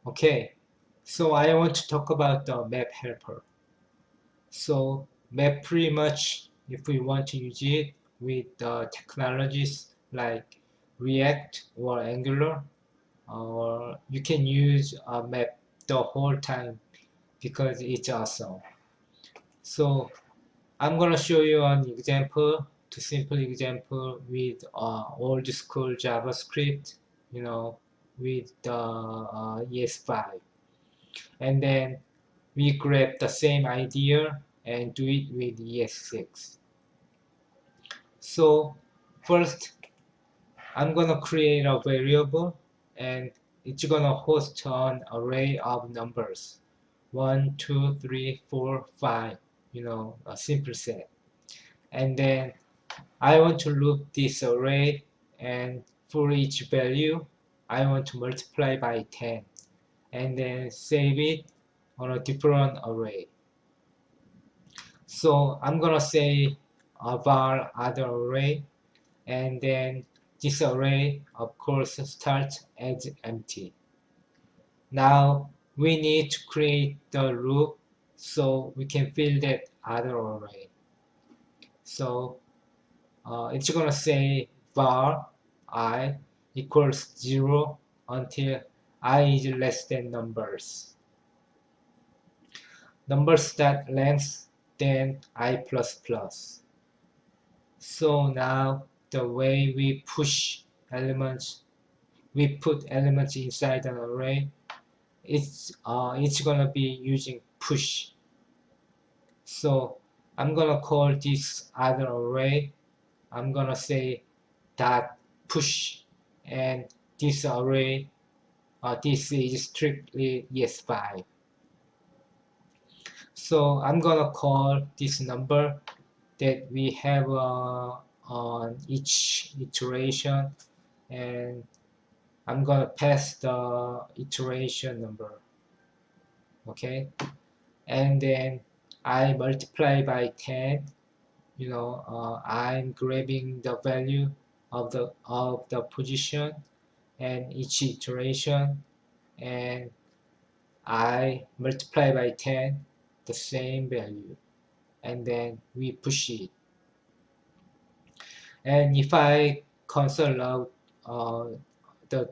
Okay, so I want to talk about the map helper. So map pretty much, if we want to use it with technologies like React or Angular, or you can use a map the whole time because it's awesome. So I'm gonna show you an example, two simple example with old school JavaScript, with the ES5, and then we grab the same idea and do it with ES6. So first, I'm gonna create a variable, and it's gonna host an array of numbers, 1, 2, 3, 4, 5. A simple set. And then I want to loop this array, and for each value I want to multiply by 10 and then save it on a different array. So I'm gonna say var other array, and then this array of course starts as empty. Now we need to create the loop so we can fill that other array. So it's gonna say var I equals 0 until I is less than numbers that length than I plus plus. So now the way we put elements inside an array, it's gonna be using push. So I'm gonna call this other array, I'm gonna say dot push, and this array, this is strictly ES5. So I'm gonna call this number that we have on each iteration, and I'm gonna pass the iteration number. Okay, and then I multiply by 10. I'm grabbing the value of the position and each iteration, and I multiply by 10 the same value, and then we push it. And if I console out the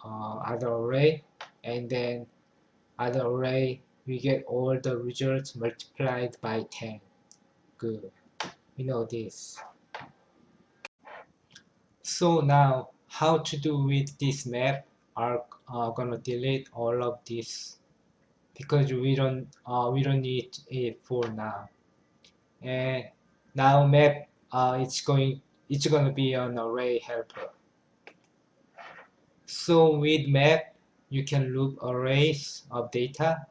other array, and then other array, we get all the results multiplied by 10. Good, we know this. So now, how to do with this map? Are gonna delete all of this because we don't need it for now. And now map, it's gonna be an array helper. So with map, you can loop arrays of data.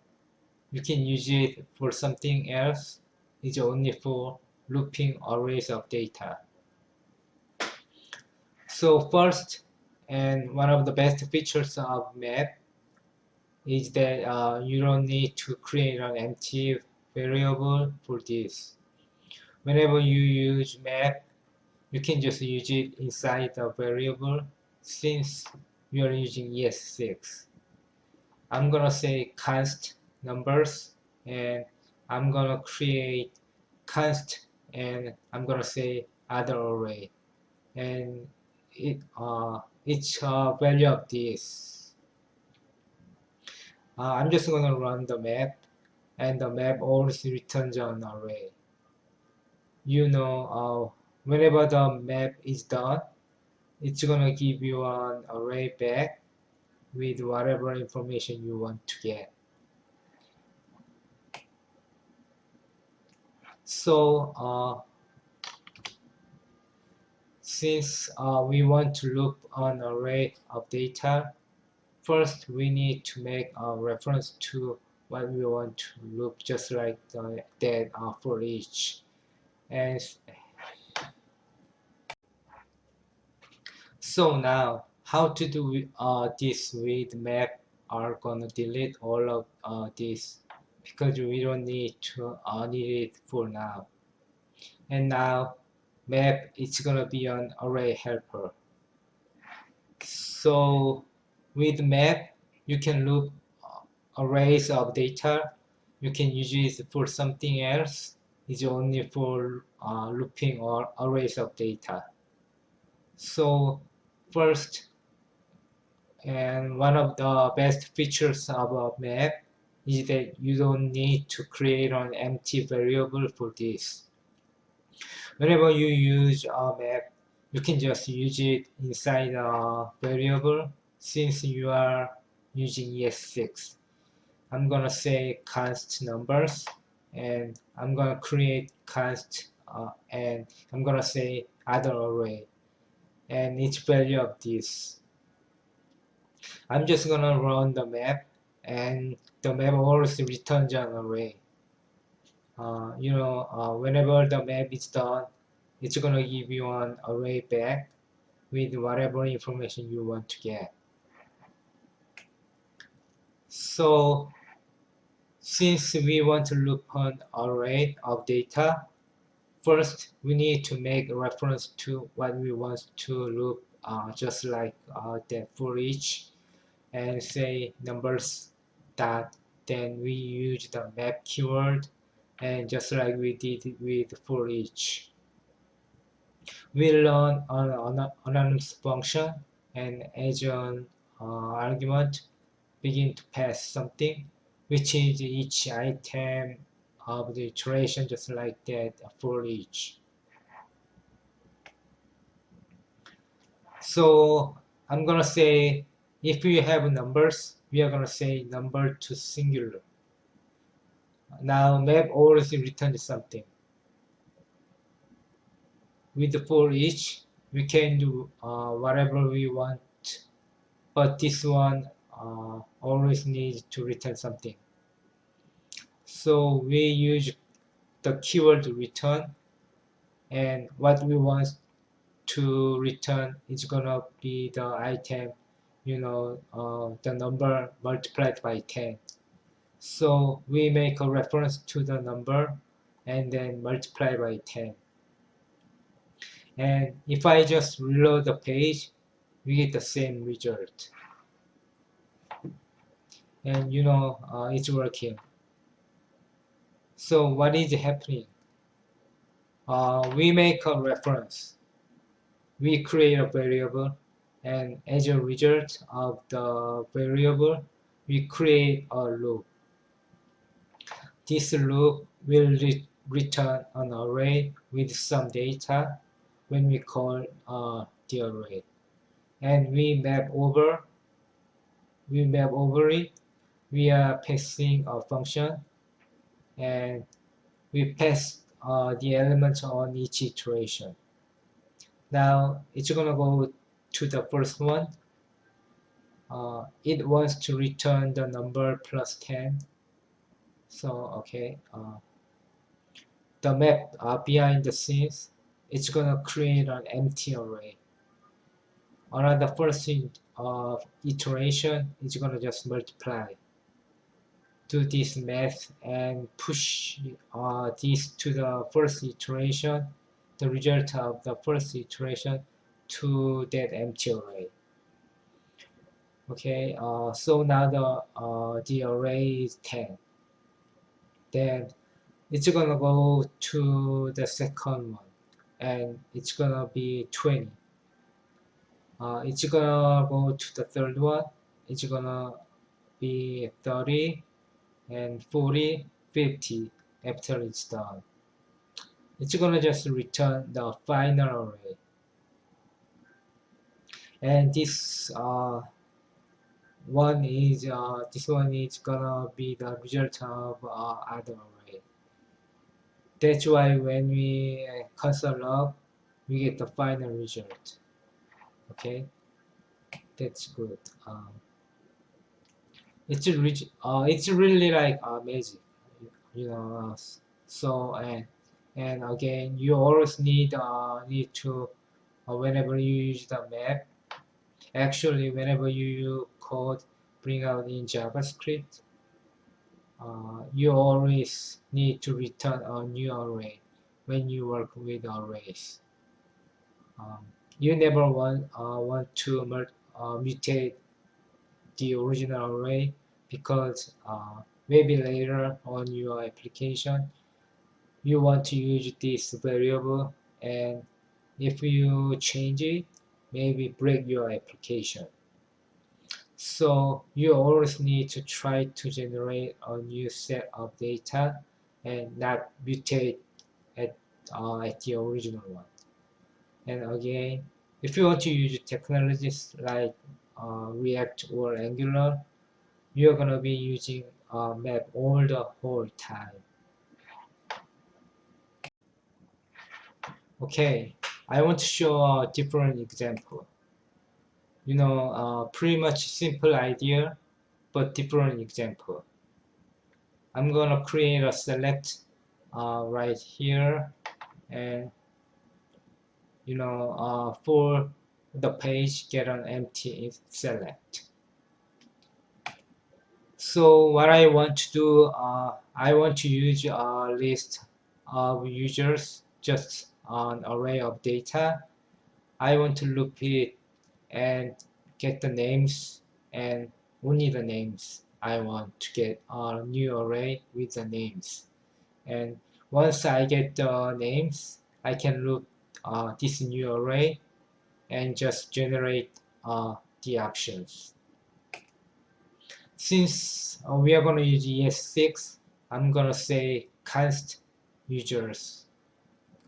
You can use it for something else. It's only for looping arrays of data. So first, and one of the best features of map is that you don't need to create an empty variable for this. Whenever you use map, you can just use it inside the variable since we are using ES6. I'm gonna say const numbers, and I'm gonna create const, and I'm gonna say other array, and it's a value of this. I'm just gonna run the map, and the map always returns an array. Whenever the map is done, it's gonna give you an array back with whatever information you want to get. So since we want to loop an array of data, first we need to make a reference to what we want to loop, just like that for each. And so now, how to do this with map? Are gonna delete all of this because we don't need it for now. And now map is gonna be an array helper. So with map, you can loop arrays of data, you can use it for something else. It's only for looping or arrays of data. So first, and one of the best features of a map is that you don't need to create an empty variable for this. Whenever you use a map, you can just use it inside a variable since you are using ES6. I'm gonna say const numbers and I'm gonna create const and I'm gonna say other array and each value of this. I'm just gonna run the map and the map always returns an array. Whenever the map is done, it's gonna give you an array back with whatever information you want to get. So since we want to loop an array of data, first we need to make a reference to what we want to loop, just like that for each, and say numbers dot, then we use the map keyword, and just like we did with for each. We learn an anonymous function, and as an argument begin to pass something, which is each item of the iteration, just like that for each. So I'm gonna say if you have numbers, we are gonna say number to singular. Now map always returns something. With the for each, we can do whatever we want, but this one always needs to return something. So we use the keyword return, and what we want to return is gonna be the item, the number multiplied by 10. So we make a reference to the number and then multiply by 10. And if I just reload the page, we get the same result. And it's working. So what is happening? We make a reference. We create a variable, and as a result of the variable, we create a loop. This loop will return an array with some data when we call the array, and we map over it. We are passing a function, and we pass the elements on each iteration. Now it's gonna go to the first one. It wants to return the number plus 10. So okay, the map behind the scenes, it's gonna create an empty array. Another first iteration is gonna just multiply, do this math and push this to the first iteration, the result of the first iteration to that empty array. Okay, so now the array is 10. Then it's gonna go to the second one, and it's gonna be 20. It's gonna go to the third one, it's gonna be 30 and 40, 50 after it's done. It's gonna just return the final array. And this one is gonna be the result of other array. That's why when we console log, we get the final result. Okay, that's good. It's really like magic, So and again, you always need to whenever you use the map. Actually, whenever you use code bring out in JavaScript, you always need to return a new array when you work with arrays. You never want to mutate the original array. because maybe later on your application you want to use this variable, and if you change it, maybe break your application. So you always need to try to generate a new set of data and not mutate at the original one. And again, if you want to use technologies like React or Angular, you're gonna be using map all the whole time. Okay, I want to show a different example. Pretty much simple idea, but different example. I'm gonna create a select right here, and for the page get an empty select. So what I want to do, I want to use a list of users, just an array of data. I want to loop it and get the names, and only the names. I want to get a new array with the names. And once I get the names, I can loop this new array and just generate the options. Since we are going to use ES6, I'm going to say const users.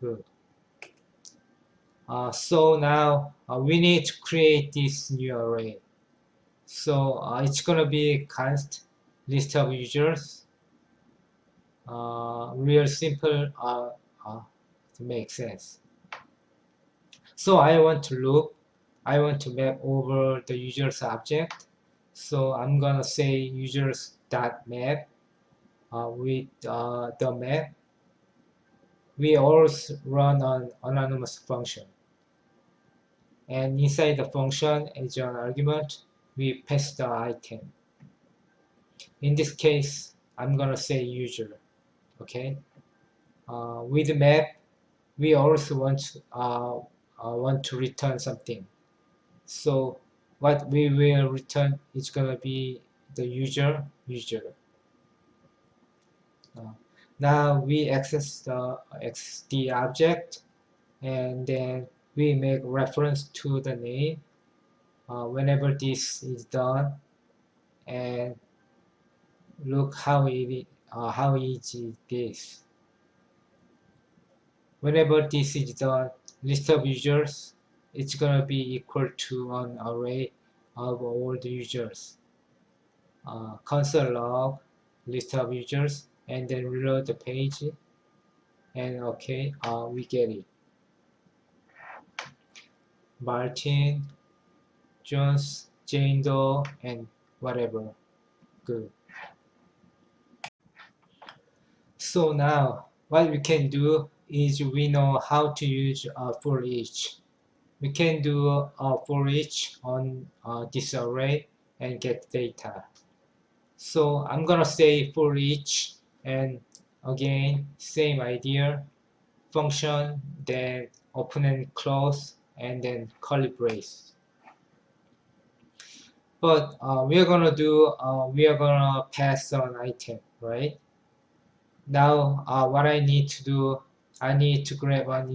Good. So now we need to create this new array. So it's going to be const list of users. Real simple to make sense. So I want to loop. I want to map over the users object. So I'm gonna say users.map with the map. We also run an anonymous function. And inside the function, as an argument, we pass the item. In this case, I'm gonna say user. Okay. With map, we also want to return something. So what we will return is gonna be the user. Now we access the object, and then we make reference to the name whenever this is done, and look how easy it is. Whenever this is done, list of users, it's gonna be equal to an array of all the users. Console log list of users, and then reload the page, and okay, we get it. Martin, Jones, Jane Doe, and whatever. Good. So now what we can do is we know how to use for each. We can do for each on this array and get data. So I'm gonna say for each, and again same idea, function, then open and close, and then curly brace. But we are gonna pass an item, right? Now what I need to do, I need to grab an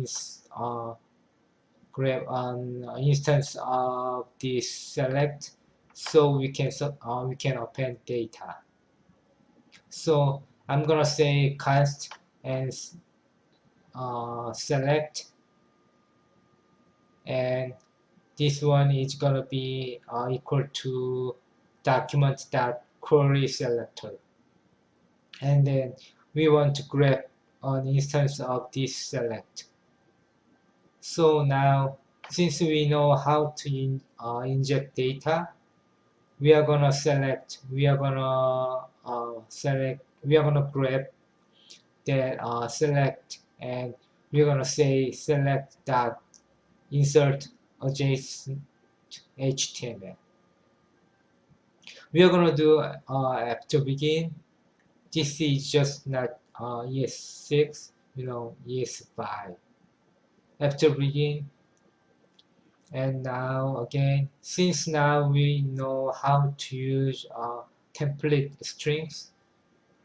instance of this select, so we can append data. So I'm gonna say const and select, and this one is gonna be equal to document.query selector, and then we want to grab an instance of this select. So now, since we know how to inject data, we are gonna grab that select, and we're gonna say select dot insert adjacent HTML. We are gonna do after begin. This is just not ES6, ES5. After begin, and now again, since now we know how to use template strings,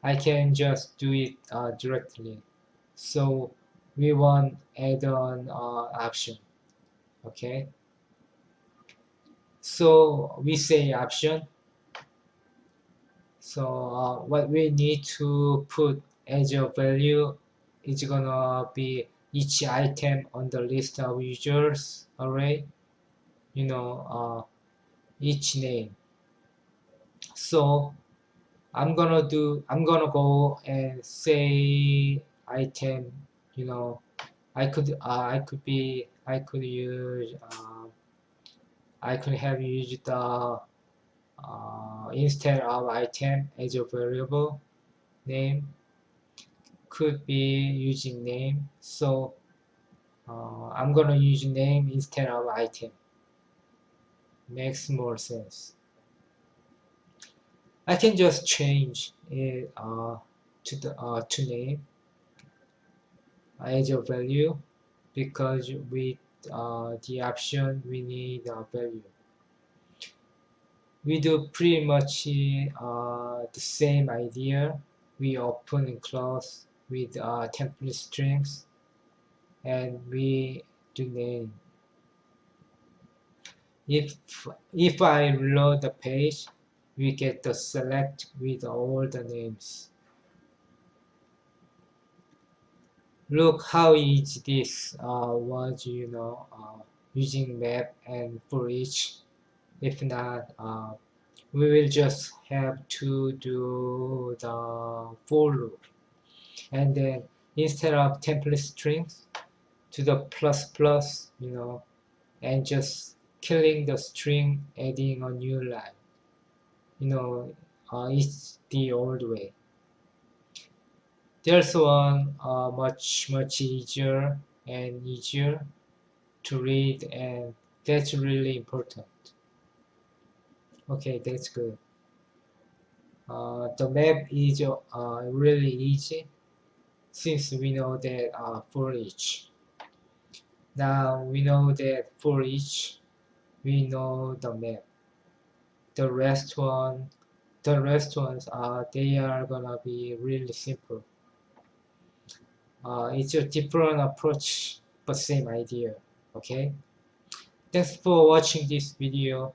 I can just do it directly. So we want add-on option. Okay. So we say option. So what we need to put as a value is gonna be each item on the list of users array. You know, each name. So I'm gonna go and say item. You know, I could have used the instead of item as a variable name, could be using name. So I'm gonna use name instead of item. Makes more sense. I can just change it to name as a value, because with the option we need a value. We do pretty much the same idea. We open and close with template strings, and we do name. If I reload the page, we get the select with all the names. Look how easy this was, using map and for each. If not, we will just have to do the for loop. And then instead of template strings, to the plus plus, and just killing the string, adding a new line. It's the old way. There's one much easier to read, and that's really important. Okay, that's good. The map is really easy, since we know that for each. Now we know that for each, we know the map. The rest ones they are gonna be really simple. It's a different approach, but same idea. Okay. Thanks for watching this video.